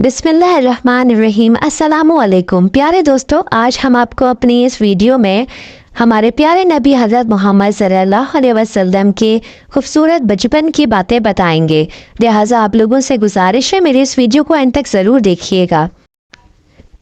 बिस्मिल्लाहिर्रहमानिर्रहीम। अस्सलामुअलैकुम प्यारे दोस्तों, आज हम आपको अपनी इस वीडियो में हमारे प्यारे नबी हज़रत मोहम्मद सल्लल्लाहु अलैहि वसल्लम के खूबसूरत बचपन की बातें बताएंगे। लिहाजा आप लोगों से गुजारिश है मेरी इस वीडियो को अंत तक ज़रूर देखिएगा।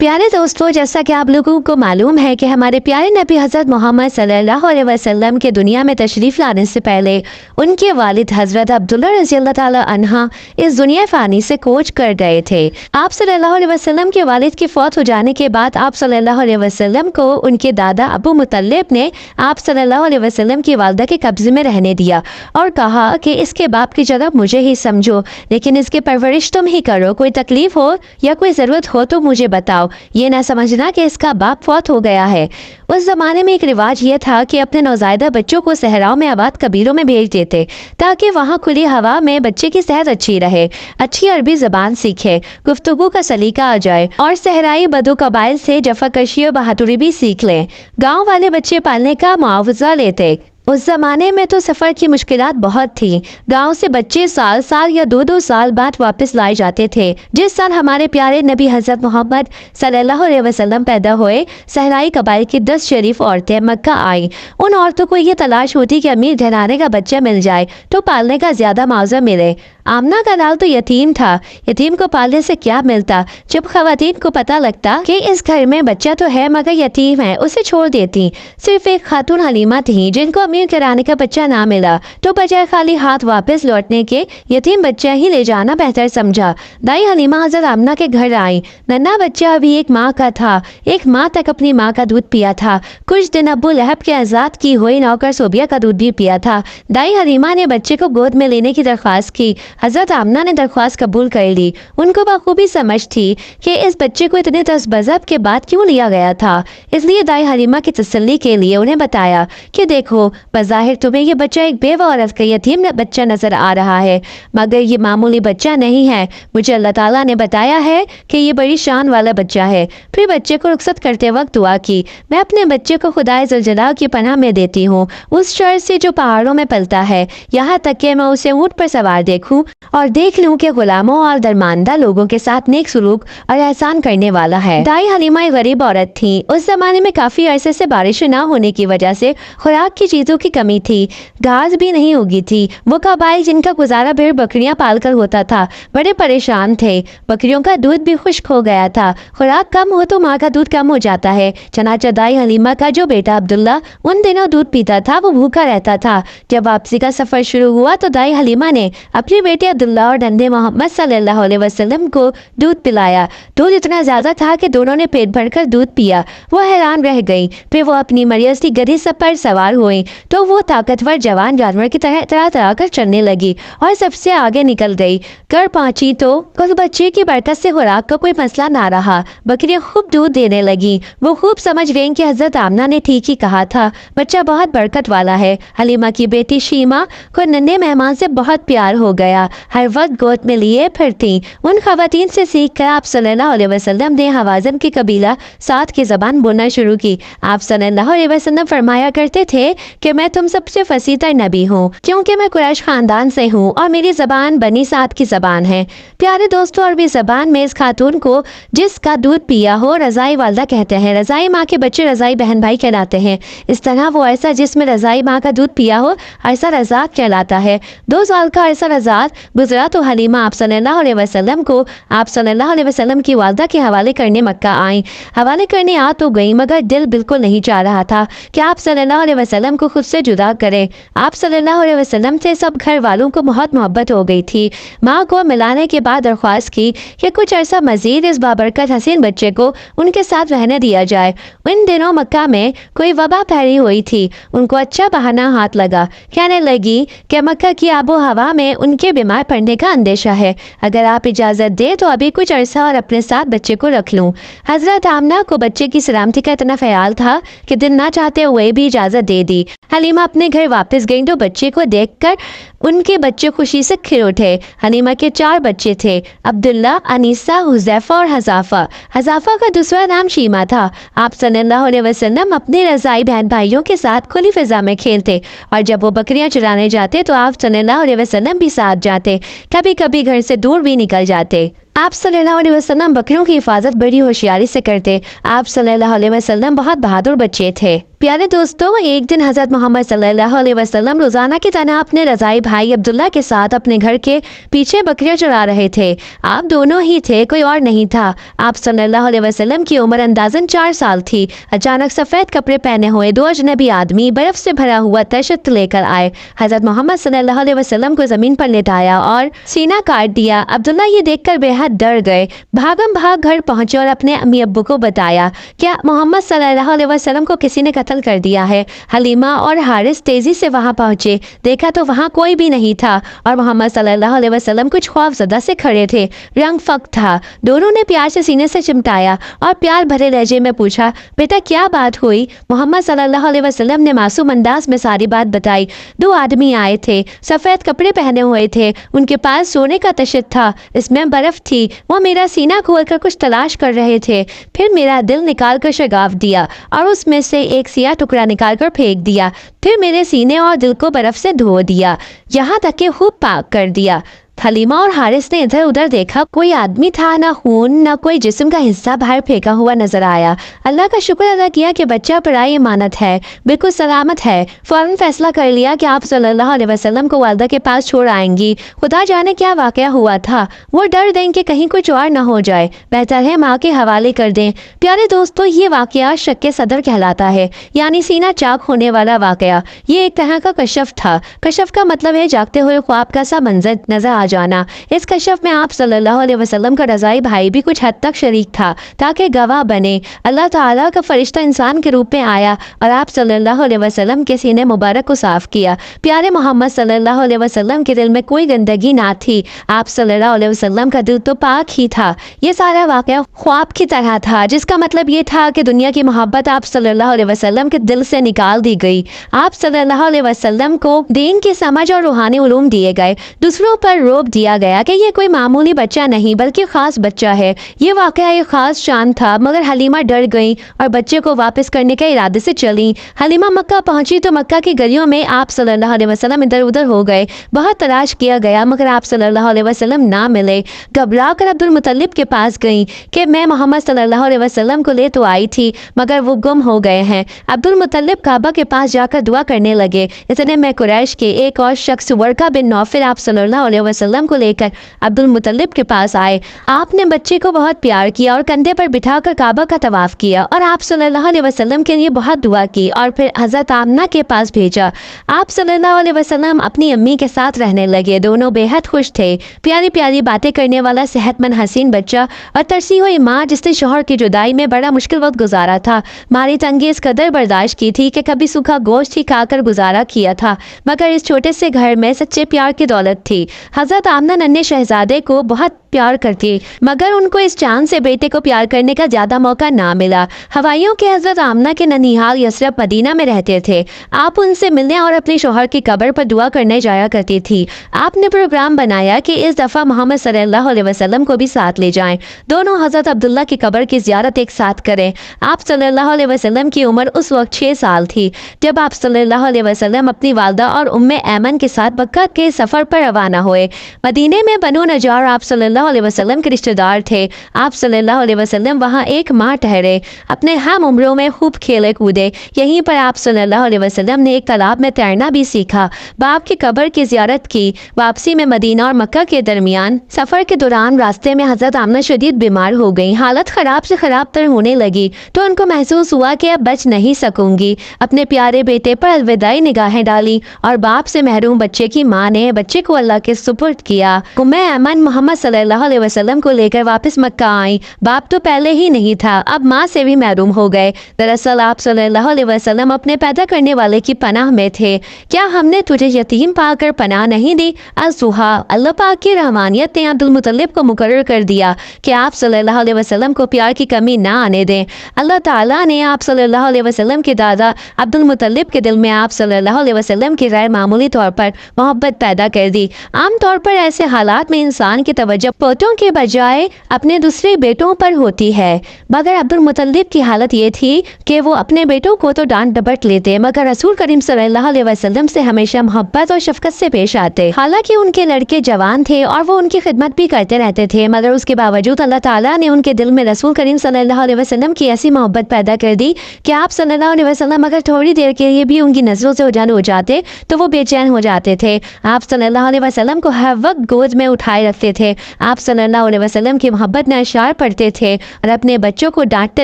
प्यारे दोस्तों, जैसा कि आप लोगों को मालूम है कि हमारे प्यारे नबी हज़रत मोहम्मद सल्लल्लाहु अलैहि वसल्लम के दुनिया में तशरीफ़ लाने से पहले उनके वालिद हज़रत अब्दुल्ला रज़ियल्लाहु ताला अन्हा इस दुनिया फ़ानी से कोच कर गए थे। आप सल्लल्लाहु अलैहि वसल्लम के वालिद के फौत हो जाने के बाद आप सल्लल्लाहु अलैहि वसल्लम को उनके दादा अबू मुतल्लिब ने आप सल्लल्लाहु अलैहि वसल्लम की वालदा के कब्ज़े में रहने दिया और कहा कि इसके बाप की जगह मुझे ही समझो, लेकिन इसकी परवरिश तुम ही करो। कोई तकलीफ़ हो या कोई ज़रूरत हो तो मुझे बताओ, ये ना समझना कि इसका बाप फौत हो गया है। उस जमाने में एक रिवाज ये था कि अपने नौज़ायदा बच्चों को सहराओं में आबाद कबीलों में भेज देते ताकि वहाँ खुली हवा में बच्चे की सेहत अच्छी रहे, अच्छी अरबी ज़बान सीखे, गुफ्तगू का सलीका आ जाए और सहराई बदू कबाइल से जफाकशी और बहादुरी भी सीख लें। गाँव वाले बच्चे पालने का मुआवजा लेते। उस ज़माने में तो सफ़र की मुश्किलात बहुत थी। गांव से बच्चे साल साल या दो साल बाद वापस लाए जाते थे। जिस साल हमारे प्यारे नबी हज़रत मोहम्मद सल्लल्लाहु अलैहि वसल्लम पैदा हुए, सहराई कबाइल की 10 शरीफ औरतें मक्का आईं। उन औरतों को ये तलाश होती कि अमीर घराने का बच्चा मिल जाए तो पालने का ज़्यादा मुआवजा मिले। आमना का लाल तो यतीम था, यतीम को पालने से क्या मिलता। जब खवातीन को पता लगता कि इस घर में बच्चा तो है मगर यतीम है, उसे छोड़ देती। सिर्फ एक खातून हलीमा थी जिनको अमीर घराने का बच्चा ना मिला, तो बजाय खाली हाथ वापस लौटने के यतीम बच्चा ही ले जाना बेहतर समझा। दाई हलीमा हज़रत आमना के घर आई। नन्हा बच्चा अभी एक माँ का था, एक माह तक अपनी माँ का दूध पिया था। कुछ दिन अब्बू लहब के आज़ाद की हुई नौकर सोबिया का दूध भी पिया था। दाई हलीमा ने बच्चे को गोद में लेने की दरख्वास्त की। हज़रत आमना ने दरख्वास्त कबूल कर ली। उनको बखूबी समझ थी कि इस बच्चे को इतने तज़ब्ज़ब के बाद क्यों लिया गया था, इसलिए दाई हलीमा की तसल्ली के लिए उन्हें बताया कि देखो, बज़ाहिर तुम्हें ये बच्चा एक बेवा औरत का यतीम बच्चा नजर आ रहा है, मगर ये मामूली बच्चा नहीं है। मुझे अल्लाह ताला ने बताया है कि ये बड़ी शान वाला बच्चा है। फिर बच्चे को रुखसत करते वक्त दुआ की, मैं अपने बच्चे को खुदाए ज़ुलजलाल की पनाह में देती हूँ, उस शर से जो पहाड़ों में पलता है, यहाँ तक कि मैं उसे ऊँट पर सवार देखूँ और देख लूं कि गुलामों और दरमानदा लोगों के साथ नेक सुलूक और एहसान करने वाला है। दाई हलीमा एक गरीब औरत थी। उस जमाने में काफी अरसे से बारिश न होने की वजह से खुराक की चीजों की कमी थी, घास भी नहीं उगी थी। वो कबाइल जिनका गुजारा भेड़ बकरियां पालकर होता था बड़े परेशान थे। बकरियों का दूध भी खुश्क हो गया था। खुराक कम हो तो माँ का दूध कम हो जाता है। चनाचा दाई हलीमा का जो बेटा अब्दुल्ला उन दिनों दूध पीता था, वो भूखा रहता था। जब वापसी का सफर शुरू हुआ तो दाई हलीमा ने अपने बेटे अब्दुल्ला और नंदे मोहम्मद सल्लल्लाहु अलैहि वसल्लम को दूध पिलाया। दूध इतना ज्यादा था कि दोनों ने पेट भरकर दूध पिया। वो हैरान रह गई। फिर वो अपनी मरियसी गधी सब पर सवार हुई तो वो ताकतवर जवान जानवर की तरह तरह कर चलने लगी और सबसे आगे निकल गई। घर पहुंची तो उस बच्चे की बरकत से खुराक का कोई मसला ना रहा। बकरियां खूब दूध देने लगी। वो खूब समझ गई कि हजरत आमना ने ठीक ही कहा था, बच्चा बहुत बरकत वाला है। हलीमा की बेटी शीमा को नन्हे मेहमान से बहुत प्यार हो गया। हर वक्त गोद में लिए फिरती। उन खवातीन से सीख कर आप सल्लल्लाहु अलैहि वसल्लम ने हवाज़न की कबीला साथ की ज़बान बोलना शुरू की। आप सल्लल्लाहु अलैहि वसल्लम फरमाया करते थे कि मैं तुम सबसे फसीतर नबी हूँ, क्योंकि मैं कुरैश खानदान से हूँ और मेरी ज़बान बनी साथ की ज़बान है। प्यारे दोस्तों, अरबी ज़बान में इस खातून को जिसका दूध पिया हो रज़ाई वालदा कहते हैं। रज़ाई माँ के बच्चे रज़ाई बहन भाई कहलाते हैं। इस तरह वो ऐसा जिसमें रज़ाई माँ का दूध पिया हो ऐसा रज़ाक कहलाता है। 2 साल का ऐसा रज़ाक गुजरा तो हलीमा आप सल्लल्लाहु अलैहि वसल्लम को आप सल्लल्लाहु अलैहि वसल्लम की वालदा के हवाले करने मक्का आई। हवाले करने आ तो गई मगर दिल बिल्कुल नहीं चाह रहा था कि आप सल्लल्लाहु अलैहि वसल्लम को खुद से जुदा करें। आप सल्लल्लाहु अलैहि वसल्लम से सब घर वालों को बहुत मोहब्बत हो गई थी। माँ को मिलाने के बाद दरख्वास्त की कि कुछ अर्सा मजीद इस बाबरकत हसीन बच्चे को उनके साथ रहने दिया जाए। इन दिनों मक्का में कोई वबा फैली हुई थी। उनको अच्छा बहाना हाथ लगा। कहने लगी कि मक्का की आबो हवा में उनके बीमार पड़ने का अंदेशा है। अगर आप इजाज़त दे तो अभी कुछ अरसा और अपने साथ बच्चे को रख लूँ। हज़रत आमना को बच्चे की सलामती का इतना ख्याल था कि दिल ना चाहते हुए भी इजाज़त दे दी। हलीमा अपने घर वापस गई तो बच्चे को देखकर उनके बच्चे खुशी से खिल उठे। हलीमा के 4 बच्चे थे, अब्दुल्ला, अनीसा, हुज़ैफा और हज़ाफ़ा। हज़ाफ़ा का दूसरा नाम शीमा था। आप सल्लल्लाहु अलैहि वसल्लम अपने रज़ाई बहन भाइयों के साथ खुली फिजा में खेलते और जब वो बकरियां चराने जाते तो आप सल्लल्लाहु अलैहि वसल्लम भी साथ जाते। कभी कभी घर से दूर भी निकल जाते। आप सल्लल्लाहु अलैहि वसल्लम बकरियों की हिफाजत बड़ी होशियारी से करते। आप सल्लल्लाहु अलैहि वसल्लम बहुत बहादुर बच्चे थे। प्यारे दोस्तों, एक दिन हज़रत मोहम्मद सल्लल्लाहु अलैहि वसल्लम रोज़ाना की तरह अपने रज़ाई भाई अब्दुल्ला के साथ अपने घर के पीछे बकरियां चरा रहे थे। आप दोनों ही थे, कोई और नहीं था। आप सल्लल्लाहु अलैहि वसल्लम की उम्र अंदाज़न 4 साल थी। अचानक सफ़ेद कपड़े पहने हुए 2 अजनबी आदमी बर्फ से भरा हुआ तश्त लेकर आए। हज़रत मोहम्मद सल्लल्लाहु अलैहि वसल्लम को ज़मीन पर लेटाया और सीना काट दिया। अब्दुल्ला ये देखकर बेहद डर गए। भागम भाग घर पहुंचे और अपने अम्मी अब्बू को बताया क्या मोहम्मद सल्लल्लाहु अलैहि वसल्लम को किसी ने कत्ल कर दिया है। हलीमा और हारिस तेजी से वहां पहुंचे। देखा तो वहां कोई भी नहीं था और मोहम्मद सल्लल्लाहु अलैहि वसल्लम कुछ खौफजदा से खड़े थे। रंग फक था। दोनों ने प्यार से सीने से चिमटाया और प्यार भरे लहजे में पूछा, बेटा क्या बात हुई। मोहम्मद सल्लल्लाहु अलैहि वसल्लम ने मासूम अंदाज में सारी बात बताई। 2 आदमी आए थे, सफेद कपड़े पहने हुए थे। उनके पास सोने का तश्त था, इसमें बर्फ थी। वो मेरा सीना खोलकर कुछ तलाश कर रहे थे। फिर मेरा दिल निकाल कर शगाफ दिया और उसमें से एक सिया टुकड़ा निकालकर फेंक दिया। फिर मेरे सीने और दिल को बर्फ से धो दिया, यहाँ तक कि खूब पाक कर दिया। हलीमा और हारिस ने इधर उधर देखा, कोई आदमी था ना खून ना कोई जिस्म का हिस्सा बाहर फेंका हुआ नजर आया। अल्लाह का शुक्र अदा किया कि बच्चा पराई इमानत है, बिल्कुल सलामत है। फौरन फैसला कर लिया कि आप सल्लल्लाहु अलैहि वसल्लम को वालदा के पास छोड़ आएंगी। खुदा जाने क्या वाकया हुआ था। वो डर दें कि कहीं कुछ और न हो जाए, बेहतर है माँ के हवाले कर दें। प्यारे दोस्तों, ये वाकया शक के सदर कहलाता है, यानी सीना चाक होने वाला वाकया। ये एक तरह का कशफ था। कशफ का मतलब है जागते हुए ख्वाब का सा मंजर नजर आ जाना। इस कशफ में आप सल्लल्लाहु अलैहि वसल्लम का रज़ाई भाई भी कुछ हद तक शरीक था, ताकि गवाह बने। अल्लाह ताला का फरिश्ता इंसान के रूप में आया और आप सल्लल्लाहु अलैहि वसल्लम के सीने मुबारक को साफ किया। प्यारे मोहम्मद सल्लल्लाहु अलैहि वसल्लम के दिल में कोई गंदगी ना थी। आप सल्लल्लाहु अलैहि वसल्लम का दिल तो पाक ही था। ये सारा वाकया ख्वाब की तरह था, जिसका मतलब ये था कि दुनिया की मोहब्बत आप सल्लल्लाहु अलैहि वसल्लम के दिल से निकाल दी गई। आप सल्लल्लाहु अलैहि वसल्लम को दीन की समझ और रूहानी उलूम दिए गए। दूसरों पर रोब दिया गया कि ये कोई मामूली बच्चा नहीं बल्कि खास बच्चा है। ये वाकया एक खास शान था, मगर हलीमा डर गई और बच्चे को वापस करने के इरादे से चली। हलीमा मक्का पहुंची तो मक्का की गलियों में आप सल्लल्लाहु अलैहि वसल्लम इधर उधर हो गए। बहुत तलाश किया गया मगर आप सल्लल्लाहु अलैहि वसल्लम ना मिले। घबरा कर अब्दुल मुतल्लिब के पास गई कि मैं मोहम्मद सल्लल्लाहु अलैहि वसल्लम को ले तो आई थी मगर वो गुम हो गए हैं। अब्दुल मुतल्लिब काबा के पास जाकर दुआ करने लगे। इतने में कुरैश के एक और शख्स वर्का बिन नौफिल आप सल्लल्लाहु अलैहि वसल्लम को लेकर अब्दुल मुतल्लिब के पास आए। आपने बच्चे को बहुत प्यार किया और कंधे पर बिठाकर काबा का तवाफ किया और आप सल्लल्लाहु अलैहि वसल्लम के लिए बहुत दुआ की और फिर हजरत आमना के पास भेजा। आप सल्लल्लाहु अलैहि वसल्लम अपनी अम्मी के साथ रहने लगे। दोनों बेहद खुश थे। प्यारी प्यारी बातें करने वाला सेहतमंद हसीन बच्चा और तरसी हुई माँ जिसने शोहर की जुदाई में बड़ा मुश्किल वक्त गुजारा था। मारी तंगी इस कदर बर्दाश्त की थी कि कभी सूखा गोश्त ही खाकर गुजारा किया था, मगर इस छोटे से घर में सच्चे प्यार की दौलत थी। हजरत आमना नन्हे शहजादे को बहुत प्यार करती, मगर उनको इस चांद से बेटे को प्यार करने का ज्यादा मौका ना मिला। हवाइयों के हजरत आमना के ननिहाल यसरब मदीना में रहते थे। आप उनसे मिलने और अपने शोहर की कब्र पर दुआ करने जाया करती थी। आपने प्रोग्राम बनाया कि इस दफा मोहम्मद सल्लल्लाहु अलैहि वसल्लम को भी साथ ले जाएं। दोनों हजरत अब्दुल्ला की कब्र की जियारत एक साथ करें। आप सल्लल्लाहु अलैहि वसल्लम की उम्र उस वक्त 6 साल थी जब आप सल्लल्लाहु अलैहि वसल्लम अपनी वालदा और उम्मे ऐमन के साथ मक्का के सफर पर रवाना हुए। मदीने में बनु नजार आप सल्लल्लाहु अलैहि वसल्लम के रिश्तेदार थे। आप सल्लल्लाहु अलैहि वसल्लम वहाँ एक माह ठहरे। अपने हम उम्रों में खूब खेले कूदे। यहीं पर आप सल्लल्लाहु अलैहि वसल्लम ने एक तालाब में तैरना भी सीखा। बाप की कब्र की जियारत की। वापसी में मदीना और मक्का के दरमियान सफर के दौरान रास्ते में हजरत आमना शदीद बीमार हो गई। हालत खराब से खराब तर होने लगी तो उनको महसूस हुआ कि अब बच नहीं सकूंगी। अपने प्यारे बेटे पर अलविदाई निगाहें डाली और बाप से महरूम बच्चे की माँ ने बच्चे को अल्लाह के सुपुर्द किया। उम्मे ऐमन मोहम्मद सल्लल्लाहु अलैहि वसल्लम को लेकर वापस मक्का आई। बाप तो पहले ही नहीं था, अब माँ से भी महरूम हो गए। दरअसल आप सल्लल्लाहु अलैहि वसल्लम अपने पैदा करने वाले की पनाह में थे। क्या हमने तुझे यतीम पाकर पनाह नहीं दी? अज़ुहा अल्लाह पाक की रहमानियत ने अब्दुल मुतल्लिब को मुकर्रर कर दिया कि आप सल्लल्लाहु अलैहि वसल्लम को प्यार की कमी ना आने दें। अल्लाह ताला ने आप सल्लल्लाहु अलैहि वसल्लम के दादा अब्दुल मुतल्लिब के दिल में आप सल्लल्लाहु अलैहि वसल्लम की गैर मामूली तौर पर मोहब्बत पैदा कर दी। आम तौर पर ऐसे हालात में इंसान की तवज्जो पोतों के बजाय अपने दूसरे बेटों पर होती है। मगर अब्दुल मुतल्लिब की हालत ये थी कि वो अपने बेटों को तो डांट डपट लेते, मगर रसूल करीम सल्लल्लाहु अलैहि वसल्लम से हमेशा मोहब्बत और शफकत से पेश आते। हालांकि उनके लड़के जवान थे और वो उनकी खिदमत भी करते रहते थे, मगर उसके बावजूद अल्लाह ताला ने उनके दिल में रसूल करीम सल्लल्लाहु अलैहि वसल्लम की ऐसी मोहब्बत पैदा कर दी कि आप सल्लल्लाहु अलैहि वसल्लम अगर थोड़ी देर के लिए भी उनकी नजरों से ओझल हो जाते तो वो बेचैन हो जाते थे। आप सल्लल्लाहु अलैहि वसल्लम को हर वक्त गोद में उठाए रखते थे। आप सल्लल्लाहु अलैहि वसल्लम की मोहब्बत में अशार पढ़ते थे और अपने बच्चों को डांटते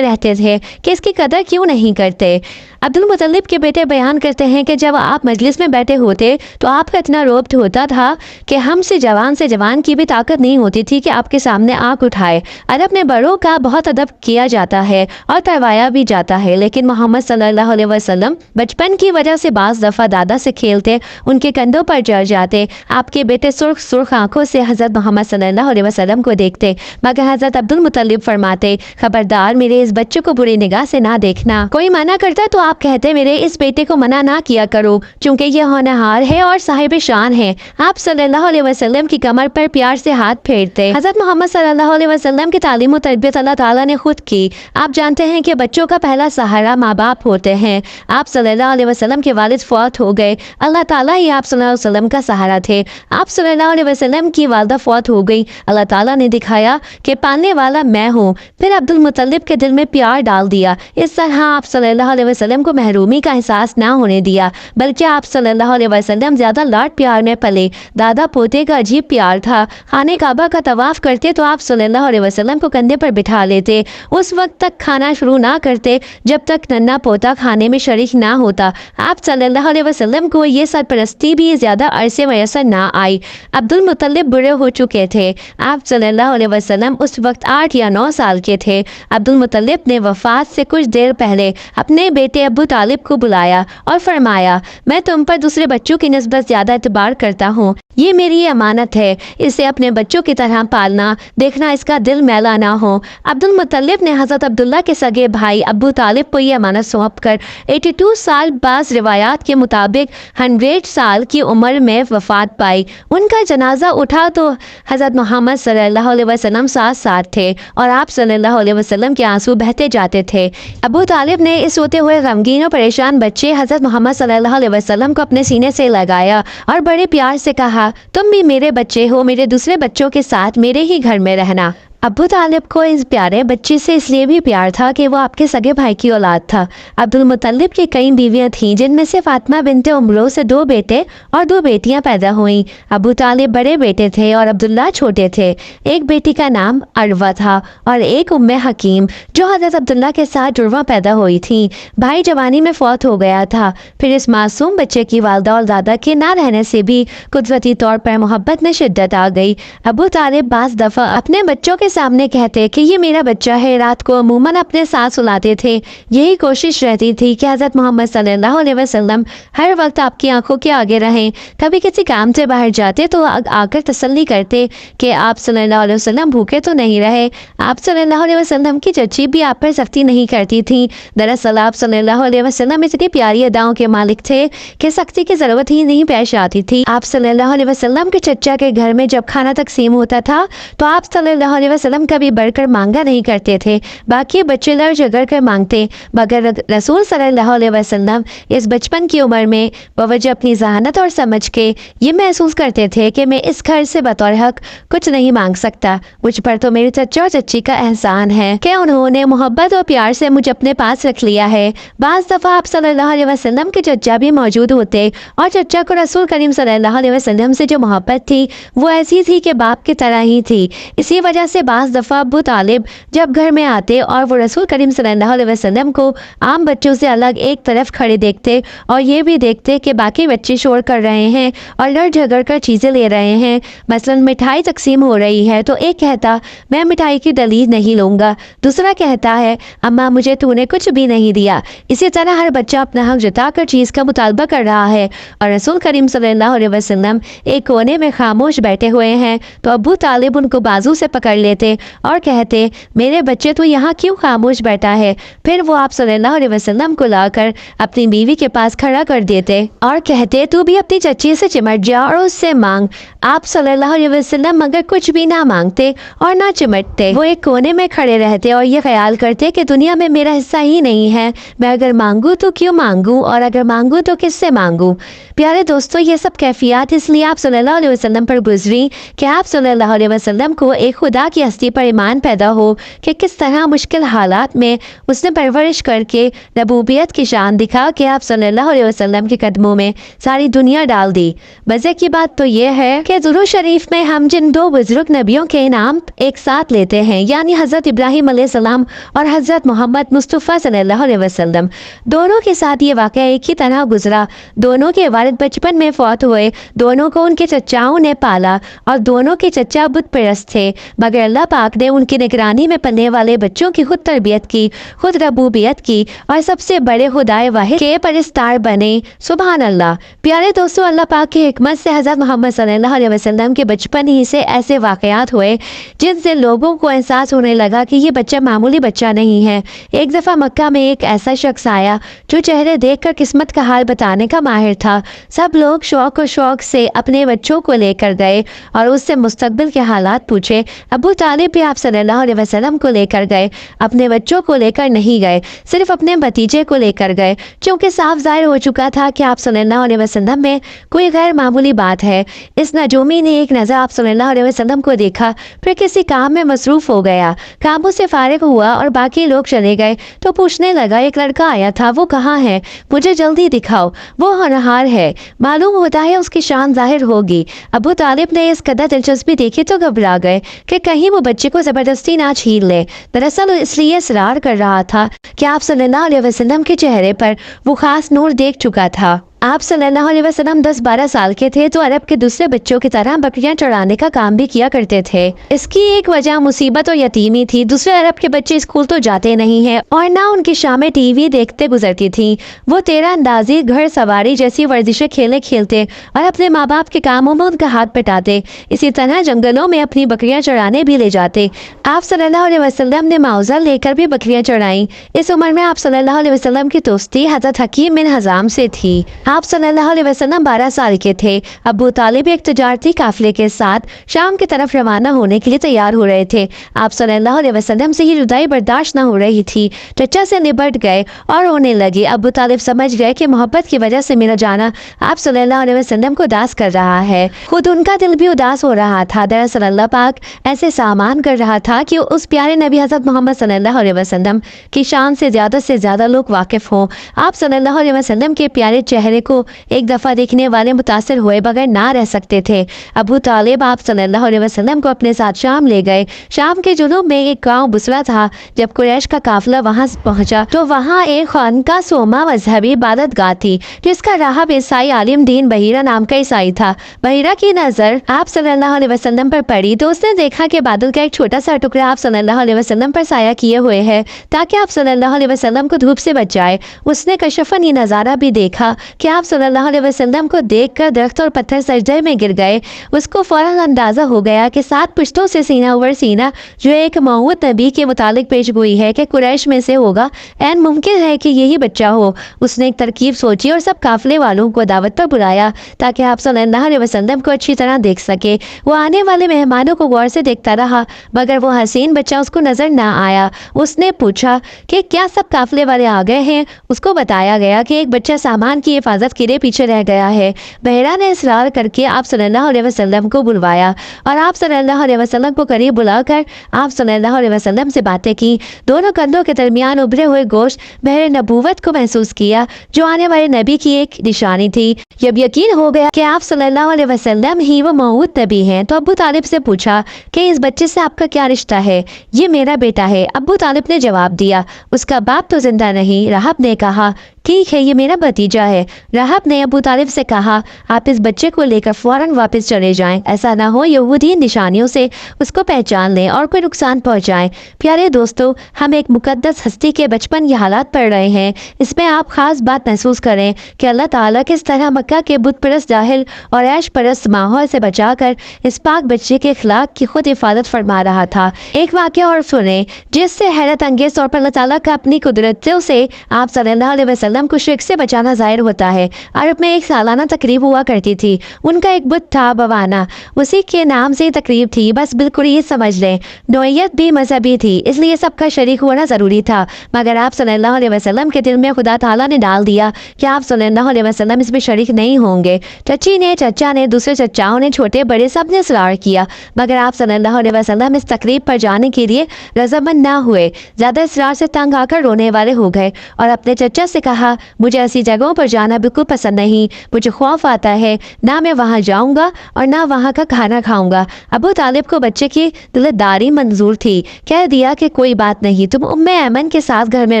रहते थे कि इसकी कदर क्यों नहीं करते। अब्दुल मुतल्लिब के बेटे बयान करते हैं कि जब आप मजलिस में बैठे होते तो आपका इतना रोब होता था कि हमसे जवान की भी ताकत नहीं होती थी कि आपके सामने आंख उठाए। और अपने बड़ों का बहुत अदब किया जाता है और करवाया भी जाता है, लेकिन मोहम्मद सल्लल्लाहु अलैहि वसल्लम बचपन की वजह से बाज दफ़ा दादा से खेलते, उनके कंधों पर चढ़ जाते। आपके बेटे सुर्ख सुर्ख आंखों से हज़रत मोहम्मद सल्लल्लाहु अलैहि वसल्लम को देखते, मगर हज़रत अब्दुल मुतल्लिब फरमाते, खबरदार मेरे इस बच्चे को बुरी निगाह से ना देखना। कोई मना करता तो आप कहते मेरे इस बेटे को मना ना किया करो, क्योंकि यह होनहार है और साहिब शान है। आप सल्लल्लाहु अलैहि वसल्लम की कमर पर प्यार से हाथ फेरते। हज़रत मोहम्मद सल्लल्लाहु अलैहि वसल्लम की तालीम और तरबियत अल्लाह ताला ने खुद की। आप जानते हैं कि बच्चों का पहला सहारा माँ बाप होते हैं। आप सल्लल्लाहु अलैहि वसल्लम के वालिद फौत हो गए, अल्लाह ताला ही आप सल्लल्लाहु अलैहि वसल्लम का सहारा थे। आप सल्लल्लाहु अलैहि वसल्लम की वालदा फौत हो गई, अल्लाह ताला ने दिखाया कि पालने वाला मैं हूँ। फिर अब्दुल मुतल्लिब के दिल में प्यार डाल दिया। इस तरह आप सल्लल्लाहु अलैहि वसल्लम को महरूमी का एहसास ना होने दिया, बल्कि आप सल्लल्लाहु अलैहि वसल्लम ज्यादा लाड प्यार में पले। दादा पोते का अजीब प्यार था। खाने काबा का तवाफ करते तो आप सल्लल्लाहु अलैहि वसल्लम को कंधे पर बिठा लेते। उस वक्त तक खाना शुरू ना करते जब तक नन्ना पोता खाने में शरीक ना होता। आप सल्लल्लाहु अलैहि वसल्लम को ये सरपरस्ती भी ज्यादा अरसे मैसर ना आई। अब्दुल मुतल्लिब बुरे हो चुके थे। आप सल्लल्लाहु अलैहि वसल्लम उस वक्त 8 या 9 साल के थे। अब्दुल मुतल्लिब ने वफात से कुछ देर पहले अपने बेटे अबू तालिब को बुलाया और फरमाया, मैं तुम पर दूसरे बच्चों की निस्बत ज्यादा एतबार करता हूँ। ये मेरी अमानत है, इसे अपने बच्चों की तरह पालना, देखना इसका दिल मैला ना हो। अब्दुल मुतल्लिब ने हज़रत अब्दुल्ला के सगे भाई अबू तालिब को ये अमानत सौंप कर 82 साल बाज़ रिवायात के मुताबिक 100 साल की उम्र में वफात पाई। उनका जनाजा उठा तो हज़रत मोहम्मद सल्लल्लाहु अलैहि वसल्लम साथ थे और आप सल्लल्लाहु अलैहि वसल्लम के आंसू बहते जाते थे। अबू तालिब ने इस होते हुए गमगीन और परेशान बच्चे हज़रत मोहम्मद सल्लल्लाहु अलैहि वसल्लम को अपने सीने से लगाया और बड़े प्यार से कहा, तुम भी मेरे बच्चे हो, मेरे दूसरे बच्चों के साथ मेरे ही घर में रहना। अबू तालिब को इस प्यारे बच्चे से इसलिए भी प्यार था कि वो आपके सगे भाई की औलाद था। अब्दुल मुतल्लिब की कई बीवियां थीं, जिनमें से फातिमा बिनते उमरो से 2 बेटे और 2 बेटियां पैदा हुईं। अबू तालिब बड़े बेटे थे और अब्दुल्ला छोटे थे। एक बेटी का नाम अरवा था और एक उम्मे हकीम, जो हज़रत अब्दुल्ला के साथ जुड़वा पैदा हुई थी। भाई जवानी में फौत हो गया था। फिर इस मासूम बच्चे की वालदा और दादा के ना रहने से भी कुदरती तौर पर मोहब्बत में शिद्दत आ गई। अबू तालिब बाज़ दफ़ा अपने बच्चों के सामने कहते कि ये मेरा बच्चा है। रात को अमूमन अपने साथ सुलाते थे। यही कोशिश रहती थी कि हज़रत मोहम्मद सल्लल्लाहु अलैहि वसल्लम हर वक्त आपकी आंखों के आगे रहें। कभी किसी काम से बाहर जाते तो आकर तसल्ली करते कि आप सल्लल्लाहु अलैहि वसल्लम भूखे तो नहीं रहे। आप सल्लल्लाहु अलैहि वसल्लम की चची भी आप पर सख्ती नहीं करती थी। दरअसल आप सल्लल्लाहु अलैहि वसल्लम इतनी प्यारी अदाओं के मालिक थे कि सख्ती की जरूरत ही नहीं पेश आती थी। आप सल्लल्लाहु अलैहि वसल्लम के चचा के घर में जब खाना तकसीम होता था तो आप सल्लल्लाहु अलैहि वसल्लम कभी बढ़कर मांगा नहीं करते थे। बाकी बच्चे लड़ झगड़ कर मांगते, मगर रसूल सल्लल्लाहु अलैहि वसल्लम इस बचपन की उम्र में बवजह अपनी जहानत और समझ के ये महसूस करते थे कि मैं इस घर से बतौर हक कुछ नहीं मांग सकता। मुझ पर तो मेरे चचा और चच्ची का एहसान है कि उन्होंने मोहब्बत और प्यार से मुझे अपने पास रख लिया है। बाज़ दफ़ा आप सल्लल्लाहु अलैहि वसल्लम के चचा भी मौजूद होते और चचा को रसूल करीम सल्लल्लाहु अलैहि वसल्लम से जो मोहब्बत थी वो ऐसी थी कि बाप की तरह ही थी। इसी वजह से बाज़ दफ़ा अबू तालिब जब घर में आते और वो रसूल करीम सल्लल्लाहु अलैहि वसल्लम को आम बच्चों से अलग एक तरफ खड़े देखते और ये भी देखते कि बाकी बच्चे शोर कर रहे हैं और लड़ झगड़ कर चीज़ें ले रहे हैं। मसलन मिठाई तकसीम हो रही है तो एक कहता मैं मिठाई की दलील नहीं लूँगा, दूसरा कहता है अम्मा मुझे तूने कुछ भी नहीं दिया। इसी तरह हर बच्चा अपना हक जता कर चीज़ का मुतालबा कर रहा है और रसूल करीम सल्लल्लाहु अलैहि वसल्लम एक कोने में खामोश बैठे हुए हैं तो अबू तालिब उनको बाजू से पकड़ लेते دیتے اور کہتے میرے بچے تو یہاں کیوں خاموش بیٹھا ہے؟ پھر وہ آپ صلی اللہ علیہ وسلم کو لا کر اپنی بیوی کے پاس کھڑا کر دیتے اور کہتے تو بھی اپنی چچی سے چمٹ جا اور اس سے مانگ۔ آپ صلی اللہ علیہ وسلم مگر کچھ بھی نہ مانگتے اور نہ چمٹتے، وہ ایک کونے میں کھڑے رہتے اور یہ خیال کرتے کہ دنیا میں میرا حصہ ہی نہیں ہے، میں اگر مانگوں تو کیوں مانگوں اور اگر مانگوں تو کس سے مانگوں؟ پیارے دوستو، یہ سب کیفیات اس لیے آپ صلی اللہ علیہ وسلم پر گزری کہ آپ صلی اللہ علیہ وسلم کو ایک خدا کی ہستی پر ایمان پیدا ہو کہ کس طرح مشکل حالات میں اس نے پرورش کر کے ربوبیت کی شان دکھا کہ آپ صلی اللہ علیہ وسلم کے قدموں میں ساری دنیا ڈال دی۔ مزے کی بات تو یہ ہے کہ درود شریف میں ہم جن دو بزرگ نبیوں کے نام ایک ساتھ لیتے ہیں، یعنی حضرت ابراہیم علیہ السلام اور حضرت محمد مصطفیٰ صلی اللہ علیہ وسلم، دونوں کے ساتھ یہ واقعہ ایک ہی طرح گزرا۔ دونوں کے والد بچپن میں فوت ہوئے، دونوں کو ان کے چچاؤں نے پالا اور دونوں کے چچا بت پرست تھے، مگر اللہ پاک نے ان کی نگرانی میں پلنے والے بچوں کی خود تربیت کی، خود ربوبیت کی اور سب سے بڑے خدائے واحد کے پرستار بنے۔ سبحان اللہ۔ پیارے دوستو، اللہ پاک کی حکمت سے حضرت محمد صلی اللہ علیہ وسلم کے بچپن ہی سے ایسے واقعات ہوئے جن سے لوگوں کو احساس ہونے لگا کہ یہ بچہ معمولی بچہ نہیں ہے۔ ایک دفعہ مکہ میں ایک ایسا شخص آیا جو چہرے دیکھ کر قسمت کا حال بتانے کا ماہر تھا۔ سب لوگ شوق سے اپنے بچوں کو لے کر گئے اور اس سے مستقبل کے حالات پوچھے۔ ابو طالب بھی آپ صلی اللہ علیہ وسلم کو لے کر گئے، اپنے بچوں کو لے کر نہیں گئے، صرف اپنے بھتیجے کو لے کر گئے، کیونکہ صاف ظاہر ہو چکا تھا کہ آپ صلی اللہ علیہ وسلم میں کوئی غیر معمولی بات ہے۔ اس نجومی نے ایک نظر آپ صلی اللہ علیہ وسلم کو دیکھا، پھر کسی کام میں مصروف ہو گیا، کاموں سے فارغ ہوا اور باقی لوگ چلے گئے تو پوچھنے لگا ایک لڑکا آیا تھا، وہ کہاں ہے؟ مجھے جلدی دکھاؤ، وہ ہونہار ہے، معلوم ہوتا ہے اس کی شان ظاہر ہوگی۔ ابو طالب نے اس قدر دلچسپی دیکھی تو گھبرا گئے کہ کہیں وہ بچے کو زبردستی نہ چھین لے۔ دراصل اس لیے اصرار کر رہا تھا کہ آپ صلی اللہ علیہ وسلم کے چہرے پر وہ خاص نور دیکھ چکا تھا۔ آپ صلی اللہ علیہ وسلم 10-12 سال کے تھے تو عرب کے دوسرے بچوں کی طرح بکریاں چڑھانے کا کام بھی کیا کرتے تھے۔ اس کی ایک وجہ مصیبت اور یتیمی تھی۔ دوسرے عرب کے بچے اسکول تو جاتے نہیں ہیں اور نہ ان کی شامیں ٹی وی دیکھتے گزرتی تھیں۔ وہ تیر اندازی، گھڑ سواری جیسی ورزشیں کھیلتے اور اپنے ماں باپ کے کاموں میں ان کا ہاتھ بٹاتے۔ اسی طرح جنگلوں میں اپنی بکریاں چڑھانے بھی لے جاتے۔ آپ صلی اللہ علیہ وسلم نے معاوضہ لے کر بھی بکریاں چڑھائیں۔ اس عمر میں آپ صلی اللہ علیہ وسلم کی دوستی حضرت حکیم بن حزام سے تھی۔ آپ صلی اللہ علیہ وسلم 12 سال کے تھے۔ ابو طالب ایک تجارتی قافلے کے ساتھ شام کی طرف روانہ ہونے کے لیے تیار ہو رہے تھے۔ آپ صلی اللہ علیہ وسلم سے یہ جدائی برداشت نہ ہو رہی تھی، چچا سے نبٹ گئے اور رونے لگے۔ ابو طالب سمجھ گئے کہ محبت کی وجہ سے میرا جانا آپ صلی اللہ علیہ وسلم کو اداس کر رہا ہے، خود ان کا دل بھی اداس ہو رہا تھا۔ دراصل اللہ پاک ایسے سامان کر رہا تھا کہ اس پیارے نبی حضرت محمد صلی اللہ علیہ وسلم کی شان سے زیادہ لوگ واقف ہوں۔ آپ صلی اللہ علیہ وسلم کے پیارے چہرے کو ایک دفعہ دیکھنے والے متاثر ہوئے بغیر نہ رہ سکتے تھے۔ ابو طالب آپ صلی اللہ علیہ وسلم کو اپنے ساتھ شام لے گئے۔ شام کے جنوب میں ایک گاؤں بسرا تھا۔ جب قریش کا قافلہ وہاں پہنچا تو وہاں ایک خانقاہ سوما مذہبی عبادت گاہ تھی جس کا راہب عیسائی عالم دین بحیرہ نام کا عیسائی تھا۔ بحیرہ کی نظر آپ صلی اللہ علیہ وسلم پر پڑی تو اس نے دیکھا کہ بادل کا ایک چھوٹا سا ٹکڑا آپ صلی اللہ علیہ وسلم پر سایہ کیے ہوئے ہے تاکہ آپ صلی اللہ علیہ وسلم کو دھوپ سے بچائے۔ اس نے کشفاً یہ نظارہ بھی دیکھا کہ آپ صلی اللہ علیہ وسلم کو دیکھ کر درخت اور پتھر سجدے میں گر گئے۔ اس کو فوراً اندازہ ہو گیا کہ 7 پشتوں سے سینہ اوور سینہ جو ایک موعود نبی کے متعلق پیش گوئی ہے کہ قریش میں سے ہوگا، این ممکن ہے کہ یہی بچہ ہو۔ اس نے ایک ترکیب سوچی اور سب قافلے والوں کو دعوت پر بلایا تاکہ آپ صلی اللہ علیہ وسلم کو اچھی طرح دیکھ سکے۔ وہ آنے والے مہمانوں کو غور سے دیکھتا رہا مگر وہ حسین بچہ اس کو نظر نہ آیا۔ اس نے پوچھا کہ کیا سب قافلے والے آ گئے ہیں؟ اس کو بتایا گیا کہ ایک بچہ سامان کی حفاظت کے لیے پیچھے رہ گیا ہے۔ بحیرہ نے اصرار کر کے آپ صلی اللہ علیہ وسلم کو بلوایا اور آپ صلی اللہ علیہ وسلم کو قریب بلا کر آپ صلی اللہ علیہ وسلم سے باتیں کی۔ دونوں کندھوں کے درمیان ابھرے ہوئے گوشت بحر نبوت کو محسوس کیا جو آنے والے نبی کی ایک نشانی تھی۔ جب یقین ہو گیا کہ آپ صلی اللہ علیہ وسلم ہی وہ موعود نبی ہیں تو ابو طالب سے پوچھا کہ اس بچے سے آپ کا کیا رشتہ ہے؟ یہ میرا بیٹا ہے، ابو طالب نے جواب دیا۔ اس کا باپ تو زندہ نہیں، راہب نے کہا۔ ٹھیک ہے یہ میرا بھتیجا ہے۔ راہب نے ابو طالب سے کہا آپ اس بچے کو لے کر فوراً واپس چلے جائیں، ایسا نہ ہو یہودی نشانیوں سے اس کو پہچان لیں اور کوئی نقصان پہنچائیں۔ پیارے دوستو، ہم ایک مقدس ہستی کے بچپن کے حالات پڑھ رہے ہیں۔ اس میں آپ خاص بات محسوس کریں کہ اللہ تعالیٰ کس طرح مکہ کے بت پرست جاہل اور عیش پرست ماحول سے بچا کر اس پاک بچے کے اخلاق کی خود حفاظت فرما رہا تھا۔ ایک واقعہ اور سنیں جس سے حیرت انگیز طور پر اللہ تعالیٰ کا اپنی قدرتوں سے آپ صلی اللہ علیہ وسلم کو شرک سے بچانا ظاہر ہوتا ہے۔ عرب میں ایک سالانہ تقریب ہوا کرتی تھی، ان کا ایک بت تھا بوانا، اسی کے نام سے تقریب تھی، بس بالکل یہ سمجھ لیں نوعیت بھی مذہبی تھی، اس لیے سب کا شریک ہونا ضروری تھا، مگر آپ صلی اللہ علیہ وسلم کے دل میں خدا تعالیٰ نے ڈال دیا کہ آپ صلی اللہ علیہ وسلم اس میں شریک نہیں ہوں گے۔ چچی نے، چچا نے، دوسرے چچاؤں نے، چھوٹے بڑے سب نے اصرار کیا، مگر آپ صلی اللہ علیہ وسلم اس تقریب پر جانے کے لیے رضامند نہ ہوئے، زیادہ اصرار سے تنگ آ کر رونے والے ہو گئے اور اپنے چچا سے کہا مجھے ایسی جگہوں پر جانا بالکل پسند نہیں، مجھے خوف آتا ہے، نہ میں وہاں جاؤں گا اور نہ وہاں کا کھانا کھاؤں گا۔ ابو طالب کو بچے کی دلداری منظور تھی، کہہ دیا کہ کوئی بات نہیں، تم ام ایمن کے ساتھ گھر میں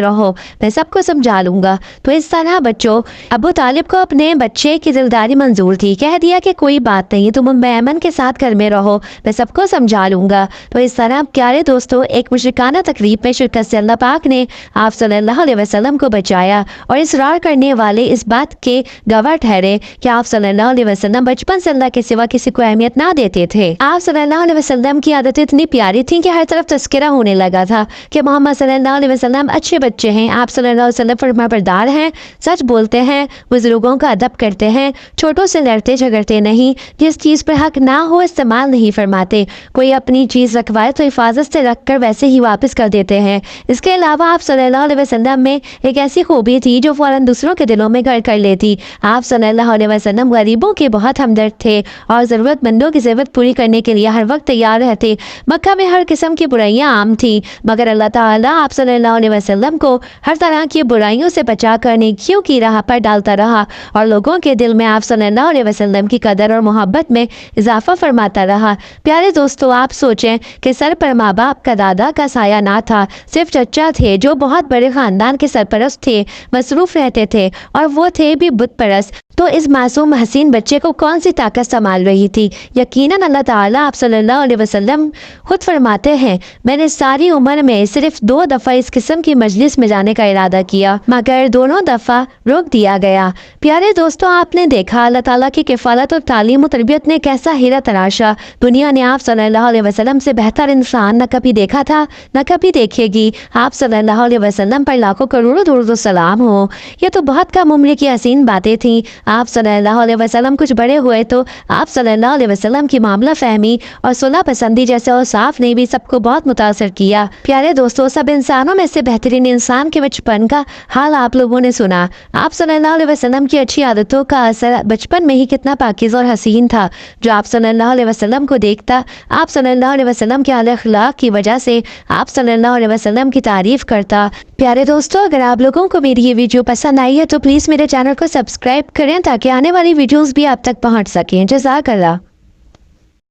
رہو، میں سب کو سمجھا لوں گا۔ تو اس طرح بچوں، ابو طالب کو اپنے بچے کی دلداری منظور تھی، کہہ دیا کہ کوئی بات نہیں، تم ام ایمن کے ساتھ گھر میں رہو، میں سب کو سمجھا لوں گا۔ تو اس طرح پیارے دوستوں، ایک مشرکانہ تقریب میں شرکت سے اللہ پاک نے آپ صلی اللہ علیہ وسلم کو بچایا اور اصرار کرنے والے اس بات کے گواہ ٹھہرے کہ آپ صلی اللہ علیہ وسلم بچپن سے اللہ کے سوا کسی کو اہمیت نہ دیتے تھے۔ آپ صلی اللہ علیہ وسلم کی عادتیں اتنی پیاری تھیں کہ ہر طرف تذکرہ ہونے لگا تھا کہ محمد صلی اللہ علیہ وسلم اچھے بچے ہیں، آپ صلی اللہ علیہ وسلم فرمانبردار ہیں، سچ بولتے ہیں، بزرگوں کا ادب کرتے ہیں، چھوٹوں سے لڑتے جھگڑتے نہیں، جس چیز پر حق نہ ہو استعمال نہیں فرماتے، کوئی اپنی چیز رکھوائے تو حفاظت سے رکھ کر ویسے ہی واپس کر دیتے ہیں۔ اس کے علاوہ آپ صلی اللہ علیہ وسلم میں ایک ایسی خوبی تھی جو فوراً دوسروں کے دلوں میں گھر کر لیتی۔ آپ صلی اللہ علیہ وسلم غریبوں کے بہت ہمدرد تھے اور ضرورت مندوں کی ضرورت پوری کرنے کے لیے ہر وقت تیار رہتے۔ مکہ میں ہر قسم کی برائیاں عام تھیں، مگر اللہ تعالیٰ آپ صلی اللہ علیہ وسلم کو ہر طرح کی برائیوں سے بچا کر نیکیوں کی راہ پر ڈالتا رہا اور لوگوں کے دل میں آپ صلی اللہ علیہ وسلم کی قدر اور محبت میں اضافہ فرماتا رہا۔ پیارے دوستو، آپ سوچیں کہ سر پر ماں باپ کا دادا کا سایہ نہ تھا، صرف چچا تھے جو بہت بڑے خاندان کے سرپرست تھے، مصروف رہتے تھے اور وہ تھے بھی بت پرست، تو اس معصوم حسین بچے کو کون سی طاقت سنبھال رہی تھی؟ یقیناً اللہ تعالیٰ آپ صلی اللہ علیہ وسلم خود فرماتے ہیں میں نے ساری عمر میں صرف 2 دفعہ اس قسم کی مجلس میں جانے کا ارادہ کیا، مگر دونوں دفعہ روک دیا گیا۔ پیارے دوستو، آپ نے دیکھا اللہ تعالیٰ کی کفالت اور تعلیم و تربیت نے کیسا ہیرا تراشا۔ دنیا نے آپ صلی اللہ علیہ وسلم سے بہتر انسان نہ کبھی دیکھا تھا نہ کبھی دیکھے گی۔ آپ صلی اللہ علیہ وسلم پر لاکھوں کروڑوں درود و سلام ہو۔ یہ تو بہت کم عمر کی حسین باتیں تھیں۔ آپ صلی اللہ علیہ وسلم کچھ بڑے ہوئے تو آپ صلی اللہ علیہ وسلم کی معاملہ فہمی اور صلح پسندی جیسے اوصاف نے بھی سب کو بہت متاثر کیا۔ پیارے دوستو، سب انسانوں میں سے بہترین انسان کے بچپن کا حال آپ لوگوں نے سنا۔ آپ صلی اللہ علیہ وسلم کی اچھی عادتوں کا اثر بچپن میں ہی کتنا پاکیزہ اور حسین تھا۔ جو آپ صلی اللہ علیہ وسلم کو دیکھتا، آپ صلی اللہ علیہ وسلم کے اعلی اخلاق کی وجہ سے آپ صلی اللہ علیہ وسلم کی تعریف کرتا۔ پیارے دوستو، اگر آپ لوگوں کو میری یہ ویڈیو پسند آئی ہے تو پلیز میرے چینل کو سبسکرائب کریں تاکہ آنے والی ویڈیوز بھی آپ تک پہنچ سکیں۔ جزاک اللہ۔